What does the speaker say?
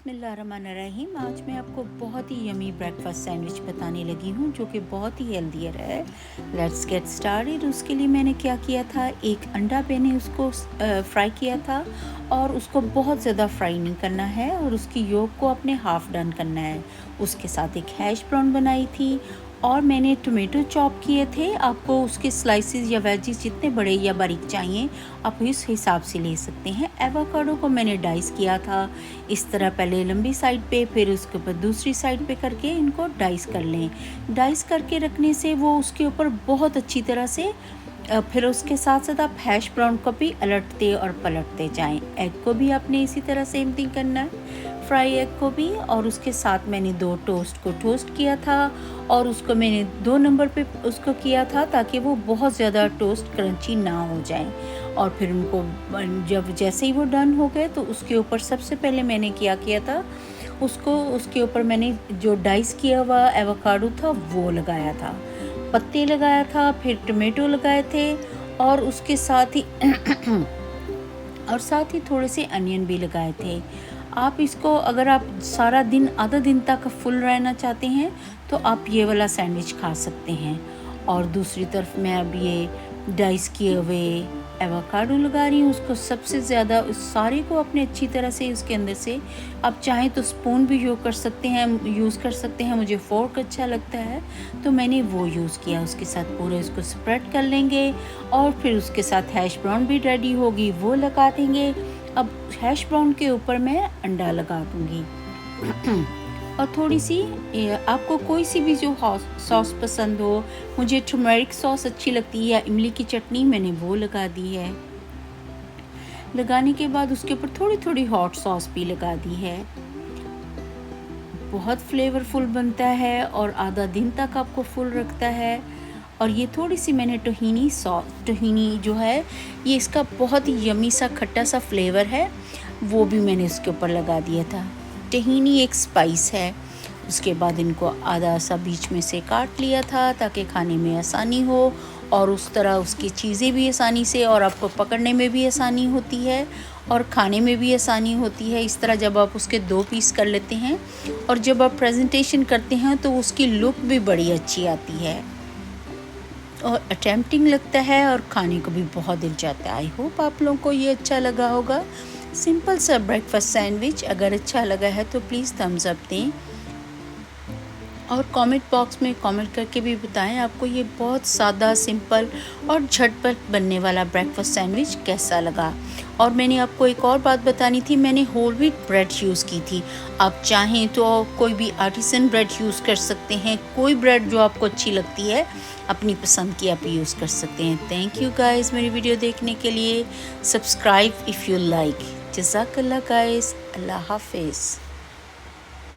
बिस्मिल्लाहिर्रहमानिर्रहीम। आज मैं आपको बहुत ही यमी ब्रेकफास्ट सैंडविच बताने लगी हूँ जो कि बहुत ही हेल्दियर है। Let's get started. उसके लिए मैंने क्या किया था, एक अंडा मैंने उसको फ्राई किया था और उसको बहुत ज़्यादा फ्राई नहीं करना है और उसकी योक को अपने हाफ़ डन करना है। उसके साथ एक हैश ब्राउन बनाई थी और मैंने टोमेटो चॉप किए थे। आपको उसके स्लाइसेस या वेजिस जितने बड़े या बारीक चाहिए आप इस हिसाब से ले सकते हैं। एवोकाडो को मैंने डाइस किया था इस तरह, पहले लंबी साइड पे फिर उसके ऊपर दूसरी साइड पे करके इनको डाइस कर लें। डाइस करके रखने से वो उसके ऊपर बहुत अच्छी तरह से फिर उसके साथ साथ आप हैश ब्राउन को भी अलटते और पलटते जाएं। एग को भी आपने इसी तरह सेम थिंग करना है, फ्राई एग को भी। और उसके साथ मैंने 2 टोस्ट को टोस्ट किया था और उसको मैंने 2 नंबर पे उसको किया था ताकि वो बहुत ज़्यादा टोस्ट क्रंची ना हो जाए। और फिर उनको जब जैसे ही वो डन हो गए तो उसके ऊपर सबसे पहले मैंने क्या किया था, उसके ऊपर मैंने जो डाइस किया हुआ एवोकाडो था वो लगाया था, पत्ते लगाया था, फिर टमाटो लगाए थे और उसके साथ ही और साथ ही थोड़े से अनियन भी लगाए थे। आप इसको अगर आप सारा दिन आधा दिन तक फुल रहना चाहते हैं तो आप ये वाला सैंडविच खा सकते हैं। और दूसरी तरफ मैं अब ये डाइस किए हुए एवोकाडो लगा रही हूँ, उसको सबसे ज़्यादा उस सारे को अपने अच्छी तरह से उसके अंदर से आप चाहें तो स्पून भी यूज़ कर सकते हैं। मुझे फोर्क अच्छा लगता है तो मैंने वो यूज़ किया। उसके साथ पूरे उसको स्प्रेड कर लेंगे और फिर उसके साथ हैश ब्राउन भी रेडी होगी, वो लगा देंगे। अब हैश ब्राउन के ऊपर मैं अंडा लगा दूँगी और थोड़ी सी आपको कोई सी भी जो सॉस पसंद हो, मुझे टर्मरिक सॉस अच्छी लगती है या इमली की चटनी, मैंने वो लगा दी है। लगाने के बाद उसके ऊपर थोड़ी थोड़ी हॉट सॉस भी लगा दी है। बहुत फ्लेवरफुल बनता है और आधा दिन तक आपको फुल रखता है। और ये थोड़ी सी मैंने टहीनी जो है, ये इसका बहुत ही यमी सा खट्टा सा फ्लेवर है, वो भी मैंने उसके ऊपर लगा दिया था। टहीनी एक स्पाइस है। उसके बाद इनको आधा सा बीच में से काट लिया था ताकि खाने में आसानी हो और उस तरह उसकी चीज़ें भी आसानी से और आपको पकड़ने में भी आसानी होती है और खाने में भी आसानी होती है। इस तरह जब आप उसके 2 पीस कर लेते हैं और जब आप प्रेजेंटेशन करते हैं तो उसकी लुक भी बड़ी अच्छी आती है और अटेम्प्टिंग लगता है और खाने को भी बहुत दिल चाहता है। आई होप आप लोगों को ये अच्छा लगा होगा। सिंपल सा ब्रेकफास्ट सैंडविच, अगर अच्छा लगा है तो प्लीज़ थम्स अप दें और कमेंट बॉक्स में कमेंट करके भी बताएं आपको ये बहुत सादा, सिंपल और झटपट बनने वाला ब्रेकफास्ट सैंडविच कैसा लगा। और मैंने आपको एक और बात बतानी थी, मैंने होल व्हीट ब्रेड यूज़ की थी। आप चाहें तो कोई भी आर्टिसन ब्रेड यूज़ कर सकते हैं, कोई ब्रेड जो आपको अच्छी लगती है अपनी पसंद की आप यूज़ कर सकते हैं। थैंक यू गाइस मेरी वीडियो देखने के लिए। Subscribe if you like. जज़ाकल्लाह गाइस, अल्लाह हाफिज़।